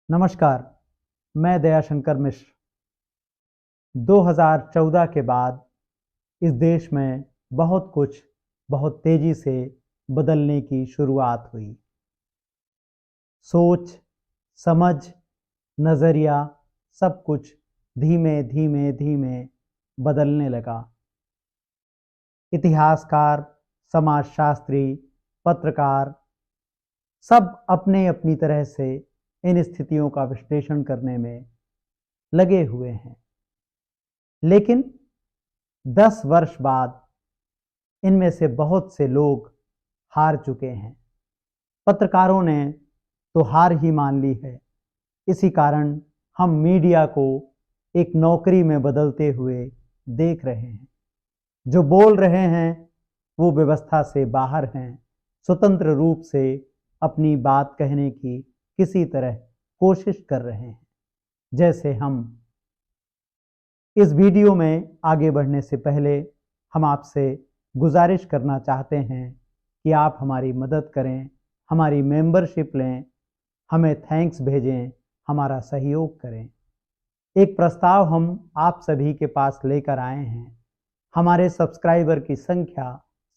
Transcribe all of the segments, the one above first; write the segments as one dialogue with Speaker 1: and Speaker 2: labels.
Speaker 1: नमस्कार, मैं दयाशंकर मिश्र। 2014 के बाद इस देश में बहुत कुछ बहुत तेजी से बदलने की शुरुआत हुई। सोच, समझ, नज़रिया सब कुछ धीमे धीमे धीमे बदलने लगा। इतिहासकार, समाजशास्त्री, पत्रकार सब अपने अपनी तरह से इन स्थितियों का विश्लेषण करने में लगे हुए हैं। लेकिन 10 वर्ष बाद इनमें से बहुत से लोग हार चुके हैं। पत्रकारों ने तो हार ही मान ली है। इसी कारण हम मीडिया को एक नौकरी में बदलते हुए देख रहे हैं। जो बोल रहे हैं वो व्यवस्था से बाहर हैं, स्वतंत्र रूप से अपनी बात कहने की किसी तरह कोशिश कर रहे हैं। जैसे हम इस वीडियो में आगे बढ़ने से पहले हम आपसे गुजारिश करना चाहते हैं कि आप हमारी मदद करें, हमारी मेंबरशिप लें, हमें थैंक्स भेजें, हमारा सहयोग करें। एक प्रस्ताव हम आप सभी के पास लेकर आए हैं। हमारे सब्सक्राइबर की संख्या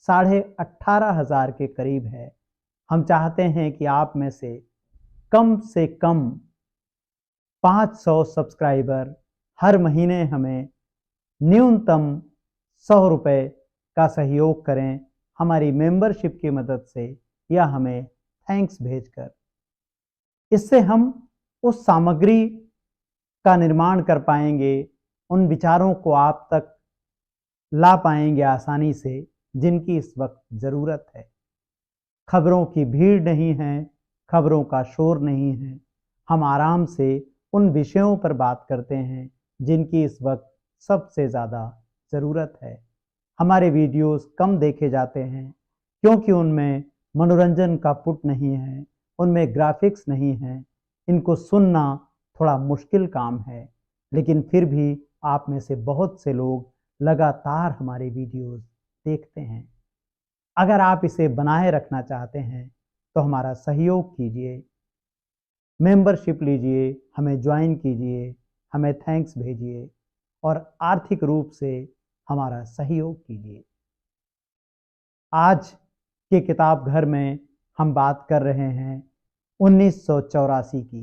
Speaker 1: 18,500 के करीब है। हम चाहते हैं कि आप में से कम 500 सब्सक्राइबर हर महीने हमें न्यूनतम 100 रुपये का सहयोग करें, हमारी मेंबरशिप की मदद से या हमें थैंक्स भेजकर। इससे हम उस सामग्री का निर्माण कर पाएंगे, उन विचारों को आप तक ला पाएंगे आसानी से जिनकी इस वक्त ज़रूरत है। खबरों की भीड़ नहीं है, खबरों का शोर नहीं है। हम आराम से उन विषयों पर बात करते हैं जिनकी इस वक्त सबसे ज़्यादा ज़रूरत है। हमारे वीडियोस कम देखे जाते हैं क्योंकि उनमें मनोरंजन का पुट नहीं है, उनमें ग्राफिक्स नहीं है। इनको सुनना थोड़ा मुश्किल काम है, लेकिन फिर भी आप में से बहुत से लोग लगातार हमारे वीडियोस देखते हैं। अगर आप इसे बनाए रखना चाहते हैं तो हमारा सहयोग कीजिए, मेंबरशिप लीजिए, हमें ज्वाइन कीजिए, हमें थैंक्स भेजिए और आर्थिक रूप से हमारा सहयोग कीजिए। आज के किताब घर में हम बात कर रहे हैं 1984 की।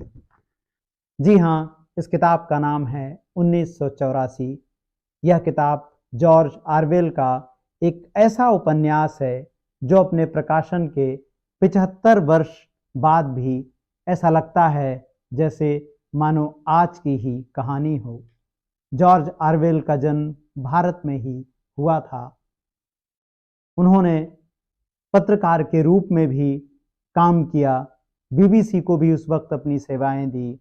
Speaker 1: जी हाँ, इस किताब का नाम है 1984। यह किताब जॉर्ज ऑरवेल का एक ऐसा उपन्यास है जो अपने प्रकाशन के 75 वर्ष बाद भी ऐसा लगता है जैसे मानो आज की ही कहानी हो। जॉर्ज ऑरवेल का जन्म भारत में ही हुआ था। उन्होंने पत्रकार के रूप में भी काम किया, बीबीसी को भी उस वक्त अपनी सेवाएं दी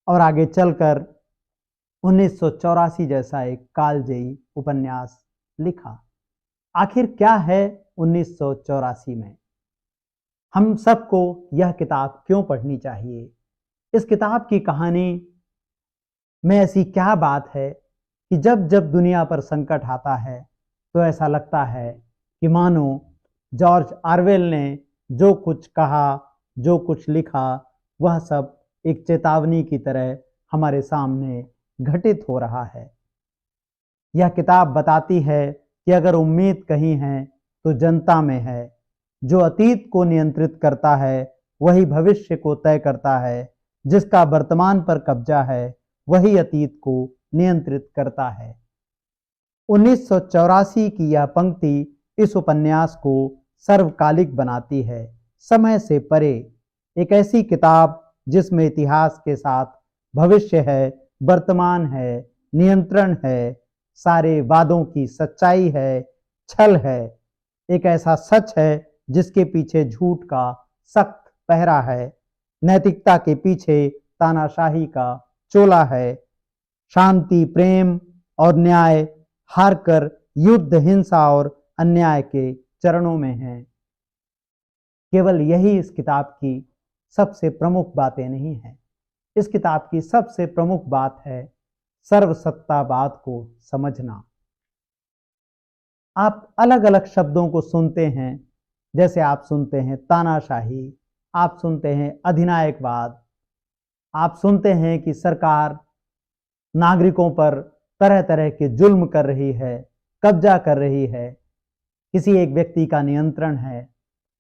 Speaker 1: और आगे चलकर 1984 जैसा एक कालजयी उपन्यास लिखा। आखिर क्या है 1984 में? हम सबको यह किताब क्यों पढ़नी चाहिए? इस किताब की कहानी में ऐसी क्या बात है कि जब जब दुनिया पर संकट आता है तो ऐसा लगता है कि मानो जॉर्ज ऑरवेल ने जो कुछ कहा, जो कुछ लिखा, वह सब एक चेतावनी की तरह हमारे सामने घटित हो रहा है। यह किताब बताती है कि अगर उम्मीद कहीं है तो जनता में है। जो अतीत को नियंत्रित करता है वही भविष्य को तय करता है। जिसका वर्तमान पर कब्जा है वही अतीत को नियंत्रित करता है। 1984 की यह पंक्ति इस उपन्यास को सर्वकालिक बनाती है, समय से परे। एक ऐसी किताब जिसमें इतिहास के साथ भविष्य है, वर्तमान है, नियंत्रण है, सारे वादों की सच्चाई है, छल है। एक ऐसा सच है जिसके पीछे झूठ का सख्त पहरा है, नैतिकता के पीछे तानाशाही का चोला है। शांति, प्रेम और न्याय हारकर युद्ध, हिंसा और अन्याय के चरणों में है। केवल यही इस किताब की सबसे प्रमुख बातें नहीं हैं। इस किताब की सबसे प्रमुख बात है सर्वसत्तावाद को समझना। आप अलग अलग शब्दों को सुनते हैं, जैसे आप सुनते हैं तानाशाही, आप सुनते हैं अधिनायकवाद, आप सुनते हैं कि सरकार नागरिकों पर तरह तरह के जुल्म कर रही है, कब्जा कर रही है, किसी एक व्यक्ति का नियंत्रण है,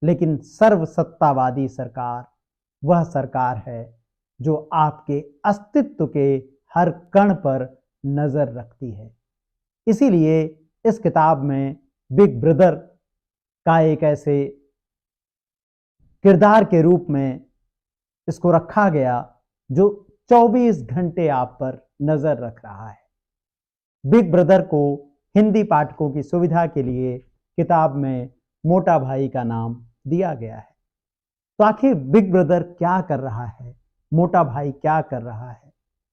Speaker 1: लेकिन सर्वसत्तावादी सरकार वह सरकार है जो आपके अस्तित्व के हर कण पर नजर रखती है। इसीलिए इस किताब में बिग ब्रदर का एक ऐसे किरदार के रूप में इसको रखा गया जो 24 घंटे आप पर नजर रख रहा है। बिग ब्रदर को हिंदी पाठकों की सुविधा के लिए किताब में मोटा भाई का नाम दिया गया है। तो आखिर बिग ब्रदर क्या कर रहा है, मोटा भाई क्या कर रहा है?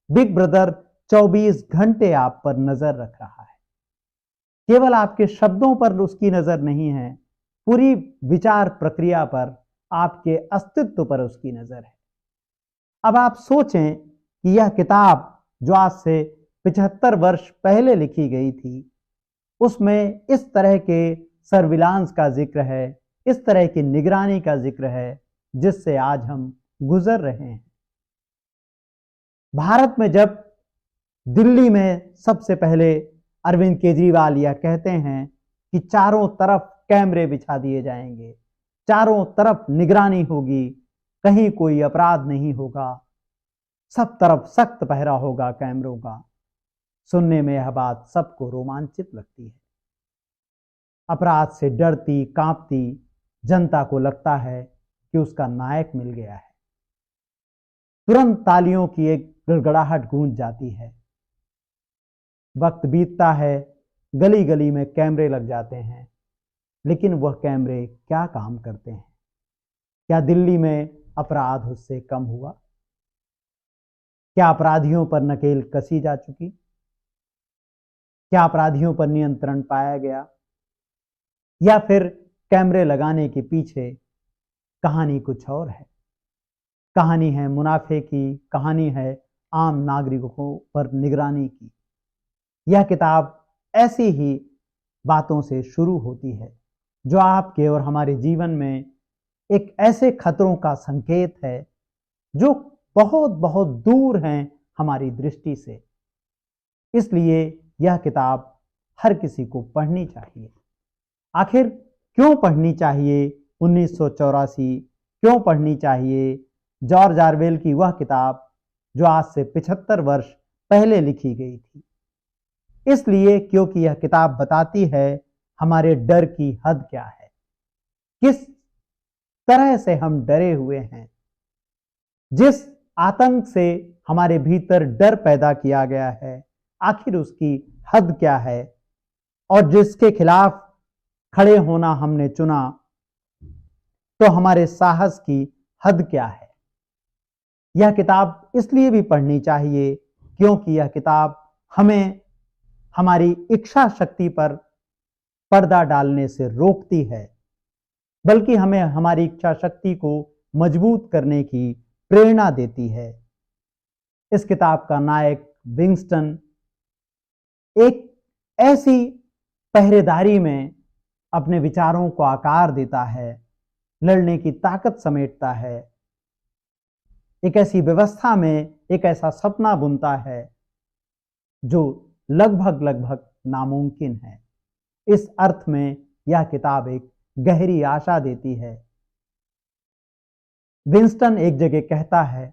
Speaker 1: बिग ब्रदर 24 घंटे आप पर नजर रख रहा है। केवल आपके शब्दों पर उसकी नजर नहीं है, पूरी विचार प्रक्रिया पर, आपके अस्तित्व पर उसकी नजर है। अब आप सोचें कि यह किताब जो आज से 75 वर्ष पहले लिखी गई थी, उसमें इस तरह के सर्विलांस का जिक्र है, इस तरह की निगरानी का जिक्र है जिससे आज हम गुजर रहे हैं। भारत में जब दिल्ली में सबसे पहले अरविंद केजरीवाल यह कहते हैं कि चारों तरफ कैमरे बिछा दिए जाएंगे, चारों तरफ निगरानी होगी, कहीं कोई अपराध नहीं होगा, सब तरफ सख्त पहरा होगा कैमरों का, सुनने में यह बात सबको रोमांचित लगती है। अपराध से डरती कांपती जनता को लगता है कि उसका नायक मिल गया है। तुरंत तालियों की एक गड़गड़ाहट गूंज जाती है। वक्त बीतता है, गली गली में कैमरे लग जाते हैं, लेकिन वह कैमरे क्या काम करते हैं? क्या दिल्ली में अपराध उससे कम हुआ? क्या अपराधियों पर नकेल कसी जा चुकी? क्या अपराधियों पर नियंत्रण पाया गया? या फिर कैमरे लगाने के पीछे कहानी कुछ और है? कहानी है मुनाफे की, कहानी है आम नागरिकों पर निगरानी की। यह किताब ऐसी ही बातों से शुरू होती है जो आपके और हमारे जीवन में एक ऐसे खतरों का संकेत है जो बहुत बहुत दूर हैं हमारी दृष्टि से। इसलिए यह किताब हर किसी को पढ़नी चाहिए। आखिर क्यों पढ़नी चाहिए 1984? क्यों पढ़नी चाहिए जॉर्ज ऑरवेल की वह किताब जो आज से 75 वर्ष पहले लिखी गई थी? इसलिए क्योंकि यह किताब बताती है हमारे डर की हद क्या है, किस तरह से हम डरे हुए हैं, जिस आतंक से हमारे भीतर डर पैदा किया गया है, आखिर उसकी हद क्या है, और जिसके खिलाफ खड़े होना हमने चुना तो हमारे साहस की हद क्या है। यह किताब इसलिए भी पढ़नी चाहिए क्योंकि यह किताब हमें हमारी इच्छा शक्ति पर पर्दा डालने से रोकती है, बल्कि हमें हमारी इच्छा शक्ति को मजबूत करने की प्रेरणा देती है। इस किताब का नायक विंस्टन एक ऐसी पहरेदारी में अपने विचारों को आकार देता है, लड़ने की ताकत समेटता है, एक ऐसी व्यवस्था में एक ऐसा सपना बुनता है जो लगभग लगभग नामुमकिन है। इस अर्थ में यह किताब एक गहरी आशा देती है। विंस्टन एक जगह कहता है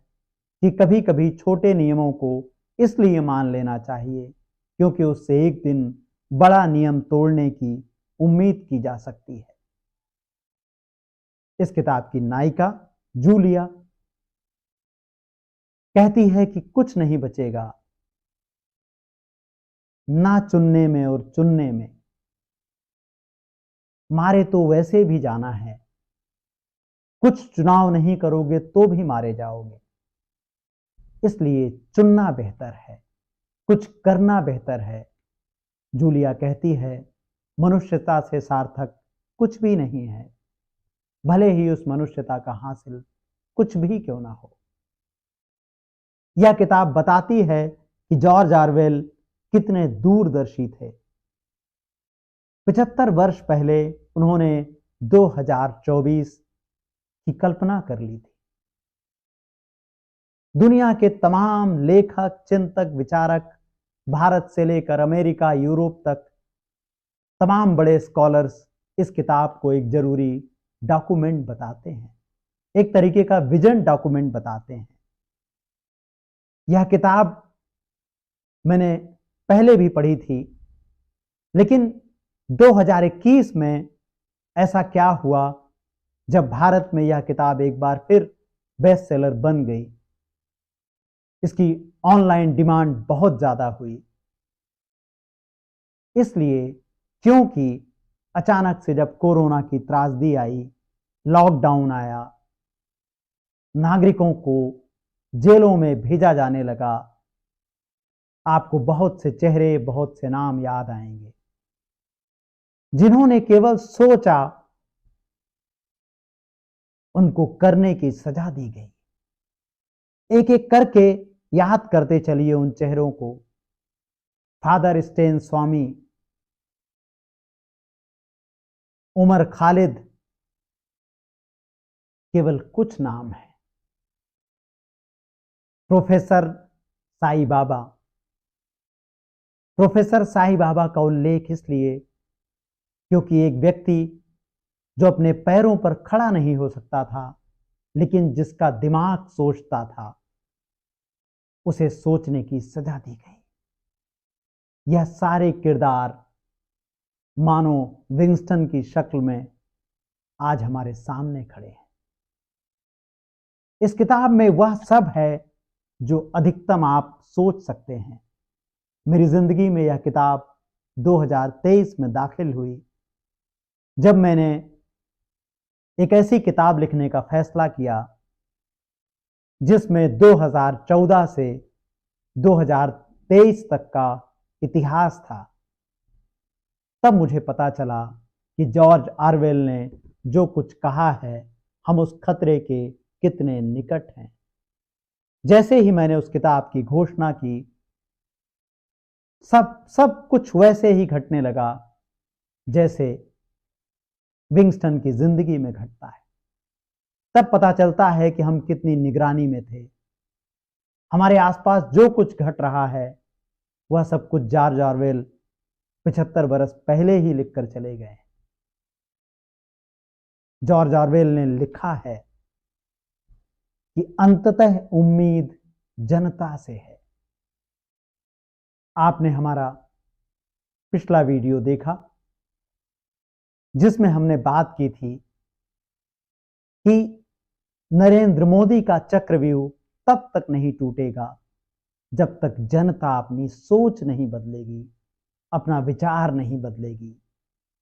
Speaker 1: कि कभी कभी छोटे नियमों को इसलिए मान लेना चाहिए क्योंकि उससे एक दिन बड़ा नियम तोड़ने की उम्मीद की जा सकती है। इस किताब की नायिका जूलिया कहती है कि कुछ नहीं बचेगा ना चुनने में और चुनने में, मारे तो वैसे भी जाना है, कुछ चुनाव नहीं करोगे तो भी मारे जाओगे, इसलिए चुनना बेहतर है, कुछ करना बेहतर है। जूलिया कहती है मनुष्यता से सार्थक कुछ भी नहीं है, भले ही उस मनुष्यता का हासिल कुछ भी क्यों ना हो। यह किताब बताती है कि जॉर्ज ऑरवेल कितने दूरदर्शी थे। 75 वर्ष पहले उन्होंने 2024 की कल्पना कर ली थी। दुनिया के तमाम लेखक, चिंतक, विचारक, भारत से लेकर अमेरिका, यूरोप तक तमाम बड़े स्कॉलर्स इस किताब को एक जरूरी डॉक्यूमेंट बताते हैं, एक तरीके का विजन डॉक्यूमेंट बताते हैं। यह किताब मैंने पहले भी पढ़ी थी, लेकिन 2021 में ऐसा क्या हुआ जब भारत में यह किताब एक बार फिर बेस्ट सेलर बन गई। इसकी ऑनलाइन डिमांड बहुत ज्यादा हुई, इसलिए क्योंकि अचानक से जब कोरोना की त्रासदी आई, लॉकडाउन आया, नागरिकों को जेलों में भेजा जाने लगा, आपको बहुत से चेहरे, बहुत से नाम याद आएंगे जिन्होंने केवल सोचा, उनको करने की सजा दी गई। एक एक करके याद करते चलिए उन चेहरों को। फादर स्टेन स्वामी, उमर खालिद, केवल कुछ नाम है। प्रोफेसर साईं बाबा। प्रोफेसर साईं बाबा का उल्लेख इसलिए क्योंकि एक व्यक्ति जो अपने पैरों पर खड़ा नहीं हो सकता था, लेकिन जिसका दिमाग सोचता था, उसे सोचने की सजा दी गई। यह सारे किरदार मानो विंस्टन की शक्ल में आज हमारे सामने खड़े हैं। इस किताब में वह सब है जो अधिकतम आप सोच सकते हैं। मेरी जिंदगी में यह किताब 2023 में दाखिल हुई, जब मैंने एक ऐसी किताब लिखने का फैसला किया जिसमें 2014 से 2023 तक का इतिहास था। तब मुझे पता चला कि जॉर्ज ऑरवेल ने जो कुछ कहा है, हम उस खतरे के कितने निकट हैं। जैसे ही मैंने उस किताब की घोषणा की, सब कुछ वैसे ही घटने लगा जैसे विंस्टन की जिंदगी में घटता है। तब पता चलता है कि हम कितनी निगरानी में थे। हमारे आसपास जो कुछ घट रहा है, वह सब कुछ जॉर्ज ऑरवेल 75 बरस पहले ही लिखकर चले गए। जॉर्ज ऑरवेल ने लिखा है कि अंततः उम्मीद जनता से है। आपने हमारा पिछला वीडियो देखा जिसमें हमने बात की थी कि नरेंद्र मोदी का चक्रव्यूह तब तक नहीं टूटेगा जब तक जनता अपनी सोच नहीं बदलेगी, अपना विचार नहीं बदलेगी।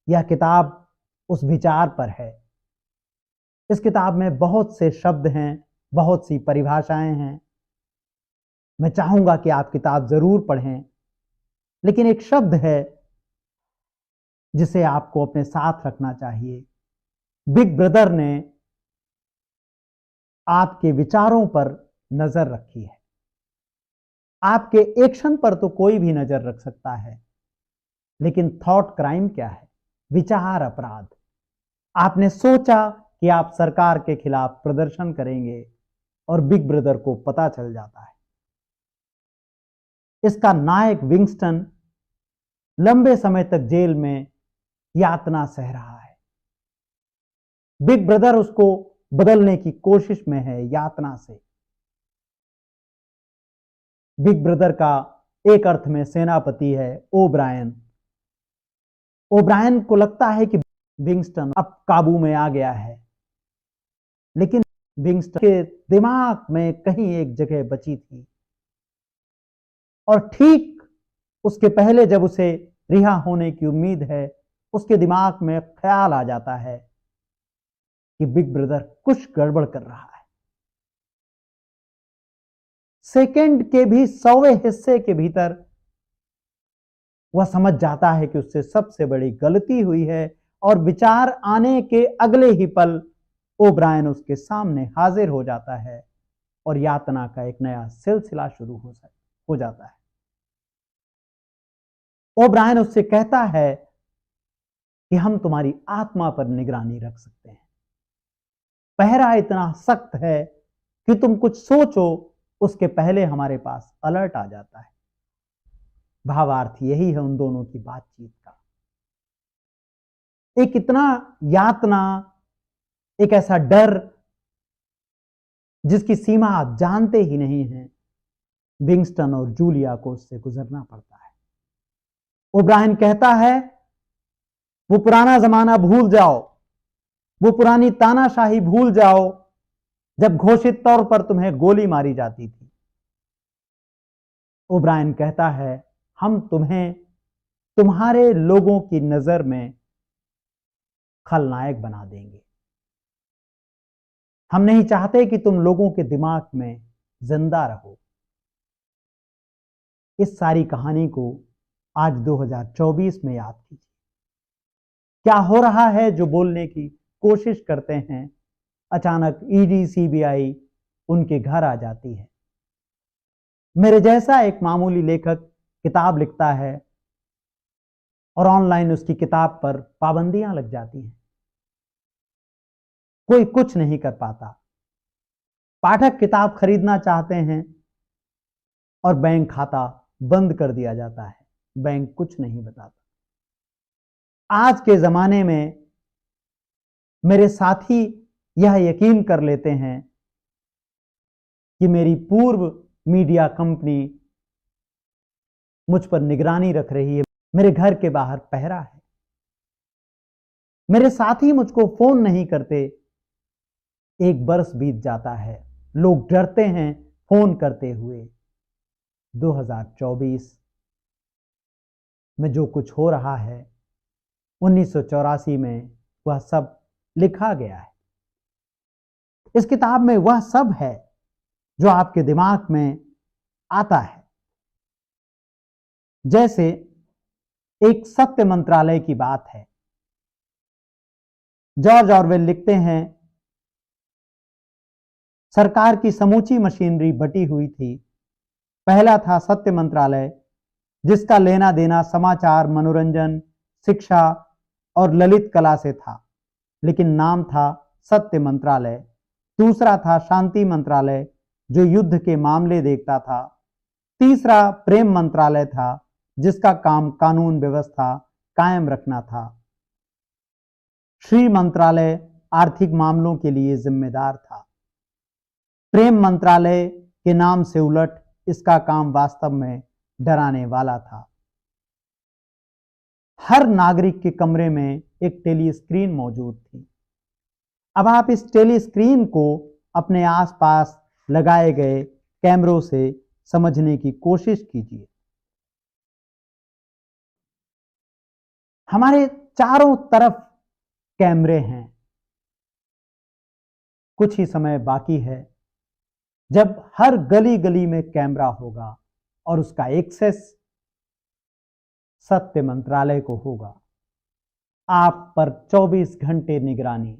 Speaker 1: यह किताब उस विचार पर है। इस किताब में बहुत से शब्द हैं, बहुत सी परिभाषाएं हैं। मैं चाहूंगा कि आप किताब जरूर पढ़ें, लेकिन एक शब्द है जिसे आपको अपने साथ रखना चाहिए। बिग ब्रदर ने आपके विचारों पर नजर रखी है। आपके एक्शन पर तो कोई भी नजर रख सकता है, लेकिन थॉट क्राइम क्या है? विचार अपराध। आपने सोचा कि आप सरकार के खिलाफ प्रदर्शन करेंगे और बिग ब्रदर को पता चल जाता है। इसका नायक विंस्टन लंबे समय तक जेल में यातना सह रहा है। बिग ब्रदर उसको बदलने की कोशिश में है यातना से। बिग ब्रदर का एक अर्थ में सेनापति है ओब्रायन। ओब्रायन को लगता है कि विंस्टन अब काबू में आ गया है, लेकिन विंस्टन के दिमाग में कहीं एक जगह बची थी, और ठीक उसके पहले जब उसे रिहा होने की उम्मीद है, उसके दिमाग में ख्याल आ जाता है कि बिग ब्रदर कुछ गड़बड़ कर रहा है। सेकंड के भी 100वें हिस्से के भीतर वह समझ जाता है कि उससे सबसे बड़ी गलती हुई है, और विचार आने के अगले ही पल ओब्रायन उसके सामने हाजिर हो जाता है और यातना का एक नया सिलसिला शुरू हो जाता है। ओब्रायन उससे कहता है कि हम तुम्हारी आत्मा पर निगरानी रख सकते हैं। पहरा इतना सख्त है कि तुम कुछ सोचो, उसके पहले हमारे पास अलर्ट आ जाता है। भावार्थ यही है उन दोनों की बातचीत का। एक इतना यातना, एक ऐसा डर जिसकी सीमा आप जानते ही नहीं हैं, विंगस्टन और जूलिया को उससे गुजरना पड़ता है। ओब्रायन कहता है वो पुराना जमाना भूल जाओ, वो पुरानी तानाशाही भूल जाओ जब घोषित तौर पर तुम्हें गोली मारी जाती थी। ओब्रायन कहता है हम तुम्हें तुम्हारे लोगों की नजर में खलनायक बना देंगे। हम नहीं चाहते कि तुम लोगों के दिमाग में जिंदा रहो। इस सारी कहानी को आज 2024 में याद कीजिए। क्या हो रहा है जो बोलने की कोशिश करते हैं, अचानक ईडी सीबीआई उनके घर आ जाती है। मेरे जैसा एक मामूली लेखक किताब लिखता है और ऑनलाइन उसकी किताब पर पाबंदियां लग जाती हैं। कोई कुछ नहीं कर पाता। पाठक किताब खरीदना चाहते हैं और बैंक खाता बंद कर दिया जाता है। बैंक कुछ नहीं बताता। आज के जमाने में मेरे साथी यह यकीन कर लेते हैं कि मेरी पूर्व मीडिया कंपनी मुझ पर निगरानी रख रही है, मेरे घर के बाहर पहरा है। मेरे साथी मुझको फोन नहीं करते। एक बरस बीत जाता है, लोग डरते हैं फोन करते हुए। 2024 में जो कुछ हो रहा है 1984 में वह सब लिखा गया है। इस किताब में वह सब है जो आपके दिमाग में आता है। जैसे एक सत्य मंत्रालय की बात है। जॉर्ज ऑरवेल लिखते हैं सरकार की समूची मशीनरी बटी हुई थी। पहला था सत्य मंत्रालय, जिसका लेना देना समाचार, मनोरंजन, शिक्षा और ललित कला से था, लेकिन नाम था सत्य मंत्रालय। दूसरा था शांति मंत्रालय, जो युद्ध के मामले देखता था। तीसरा प्रेम मंत्रालय था, जिसका काम कानून व्यवस्था कायम रखना था। श्री मंत्रालय आर्थिक मामलों के लिए जिम्मेदार था। प्रेम मंत्रालय के नाम से उलट इसका काम वास्तव में डराने वाला था। हर नागरिक के कमरे में एक टेलीस्क्रीन मौजूद थी। अब आप इस टेलीस्क्रीन को अपने आसपास लगाए गए कैमरों से समझने की कोशिश कीजिए। हमारे चारों तरफ कैमरे हैं। कुछ ही समय बाकी है जब हर गली गली में कैमरा होगा और उसका एक्सेस सत्य मंत्रालय को होगा। आप पर 24 घंटे निगरानी,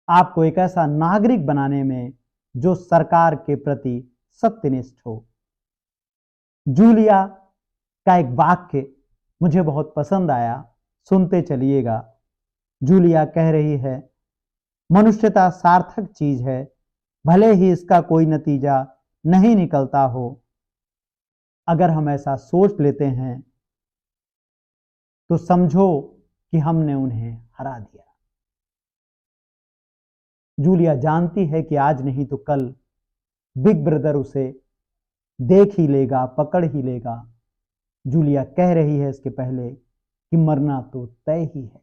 Speaker 1: आपको एक ऐसा नागरिक बनाने में जो सरकार के प्रति सत्यनिष्ठ हो। जूलिया का एक वाक्य मुझे बहुत पसंद आया, सुनते चलिएगा। जूलिया कह रही है, मनुष्यता सार्थक चीज है, भले ही इसका कोई नतीजा नहीं निकलता हो। अगर हम ऐसा सोच लेते हैं तो समझो कि हमने उन्हें हरा दिया। जूलिया जानती है कि आज नहीं तो कल बिग ब्रदर उसे देख ही लेगा, पकड़ ही लेगा। जूलिया कह रही है इसके पहले कि मरना तो तय ही है,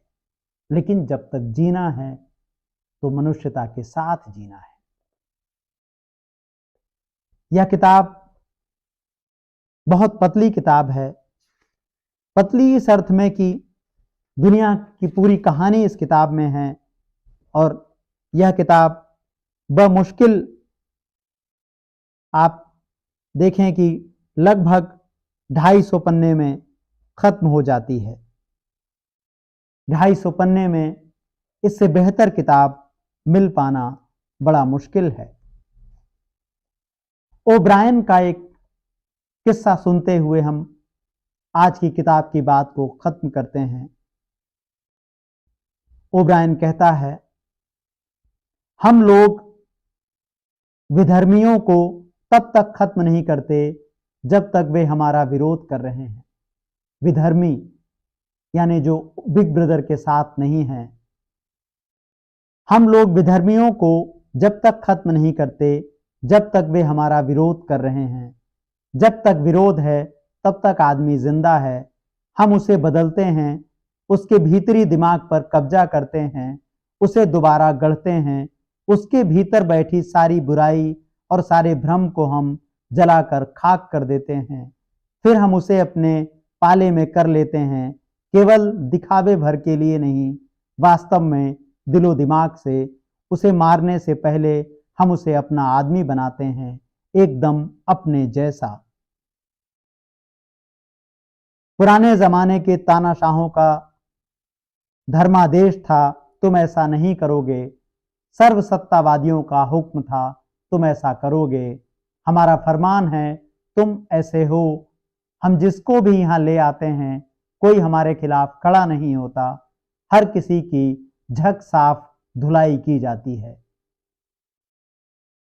Speaker 1: लेकिन जब तक जीना है तो मनुष्यता के साथ जीना है। यह किताब बहुत पतली किताब है। पतली इस अर्थ में कि दुनिया की पूरी कहानी इस किताब में है और यह किताब बमुश्किल आप देखें कि लगभग 250 पन्ने में खत्म हो जाती है। 250 पन्ने में इससे बेहतर किताब मिल पाना बड़ा मुश्किल है। ओब्रायन का एक किस्सा सुनते हुए हम आज की किताब की बात को खत्म करते हैं। ओब्रायन कहता है, हम लोग विधर्मियों को तब तक खत्म नहीं करते जब तक वे हमारा विरोध कर रहे हैं। विधर्मी यानी जो बिग ब्रदर के साथ नहीं हैं। हम लोग विधर्मियों को जब तक खत्म नहीं करते जब तक वे हमारा विरोध कर रहे हैं। जब तक विरोध है तब तक आदमी जिंदा है। हम उसे बदलते हैं, उसके भीतरी दिमाग पर कब्जा करते हैं, उसे दोबारा गढ़ते हैं। उसके भीतर बैठी सारी बुराई और सारे भ्रम को हम जलाकर खाक कर देते हैं। फिर हम उसे अपने पाले में कर लेते हैं, केवल दिखावे भर के लिए नहीं, वास्तव में दिलो दिमाग से। उसे मारने से पहले हम उसे अपना आदमी बनाते हैं, एकदम अपने जैसा। पुराने जमाने के तानाशाहों का धर्मादेश था, तुम ऐसा नहीं करोगे। सर्वसत्तावादियों का हुक्म था, तुम ऐसा करोगे। हमारा फरमान है, तुम ऐसे हो। हम जिसको भी यहाँ ले आते हैं, कोई हमारे खिलाफ खड़ा नहीं होता। हर किसी की झक साफ धुलाई की जाती है।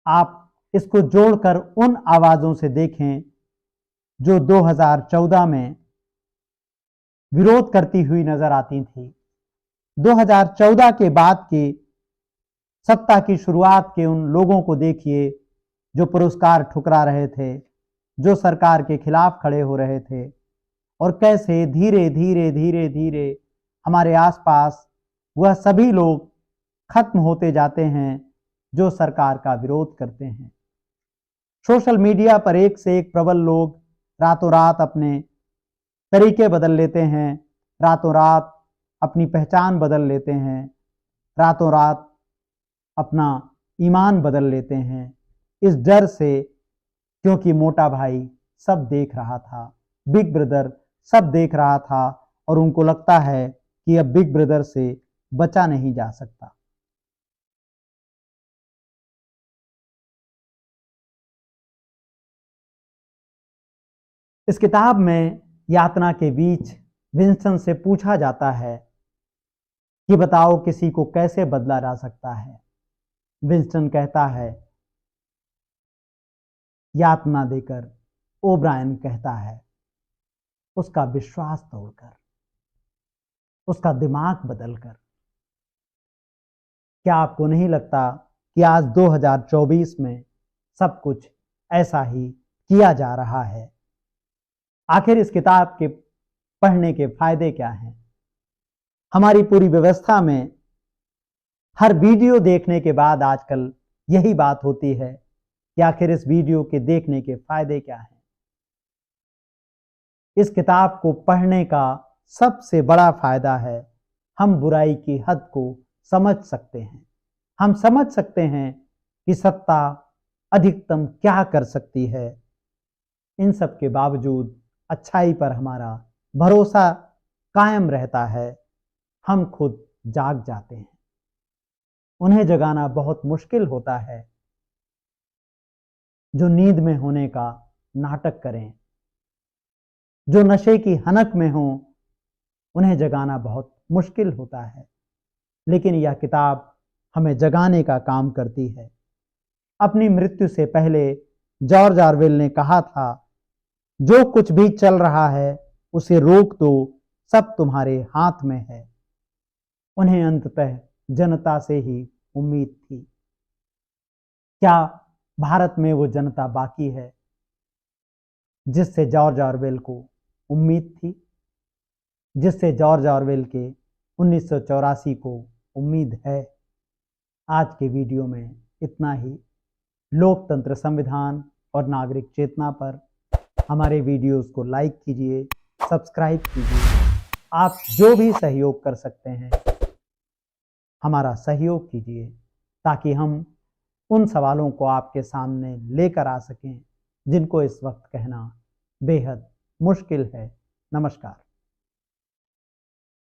Speaker 1: आप इसको जोड़कर उन आवाजों से देखें जो 2014 में विरोध करती हुई नजर आती थी। 2014 के बाद की सत्ता की शुरुआत के उन लोगों को देखिए जो पुरस्कार ठुकरा रहे थे, जो सरकार के खिलाफ खड़े हो रहे थे, और कैसे धीरे धीरे धीरे धीरे हमारे आसपास वह सभी लोग खत्म होते जाते हैं जो सरकार का विरोध करते हैं। सोशल मीडिया पर एक से एक प्रबल लोग रातों रात अपने तरीके बदल लेते हैं, रातों रात अपनी पहचान बदल लेते हैं, रातों रात अपना ईमान बदल लेते हैं, इस डर से, क्योंकि मोटा भाई सब देख रहा था, बिग ब्रदर सब देख रहा था, और उनको लगता है कि अब बिग ब्रदर से बचा नहीं जा सकता। इस किताब में यातना के बीच विंस्टन से पूछा जाता है कि बताओ किसी को कैसे बदला जा सकता है। विंस्टन कहता है, यातना देकर। ओब्रायन कहता है, उसका विश्वास तोड़कर, उसका दिमाग बदलकर। क्या आपको नहीं लगता कि आज 2024 में सब कुछ ऐसा ही किया जा रहा है? आखिर इस किताब के पढ़ने के फायदे क्या हैं? हमारी पूरी व्यवस्था में हर वीडियो देखने के बाद आजकल यही बात होती है कि आखिर इस वीडियो के देखने के फायदे क्या हैं। इस किताब को पढ़ने का सबसे बड़ा फायदा है, हम बुराई की हद को समझ सकते हैं। हम समझ सकते हैं कि सत्ता अधिकतम क्या कर सकती है। इन सब के बावजूद अच्छाई पर हमारा भरोसा कायम रहता है। हम खुद जाग जाते हैं। उन्हें जगाना बहुत मुश्किल होता है जो नींद में होने का नाटक करें, जो नशे की हनक में हों, उन्हें जगाना बहुत मुश्किल होता है। लेकिन यह किताब हमें जगाने का काम करती है। अपनी मृत्यु से पहले जॉर्ज ऑरवेल ने कहा था, जो कुछ भी चल रहा है उसे रोक दो, सब तुम्हारे हाथ में है। उन्हें अंततः जनता से ही उम्मीद थी। क्या भारत में वो जनता बाकी है जिससे जॉर्ज ऑरवेल को उम्मीद थी, जिससे जॉर्ज ऑरवेल के 1984 को उम्मीद है? आज के वीडियो में इतना ही। लोकतंत्र, संविधान और नागरिक चेतना पर हमारे वीडियोस को लाइक कीजिए, सब्सक्राइब कीजिए। आप जो भी सहयोग कर सकते हैं हमारा सहयोग कीजिए, ताकि हम उन सवालों को आपके सामने लेकर आ सकें जिनको इस वक्त कहना बेहद मुश्किल है। नमस्कार।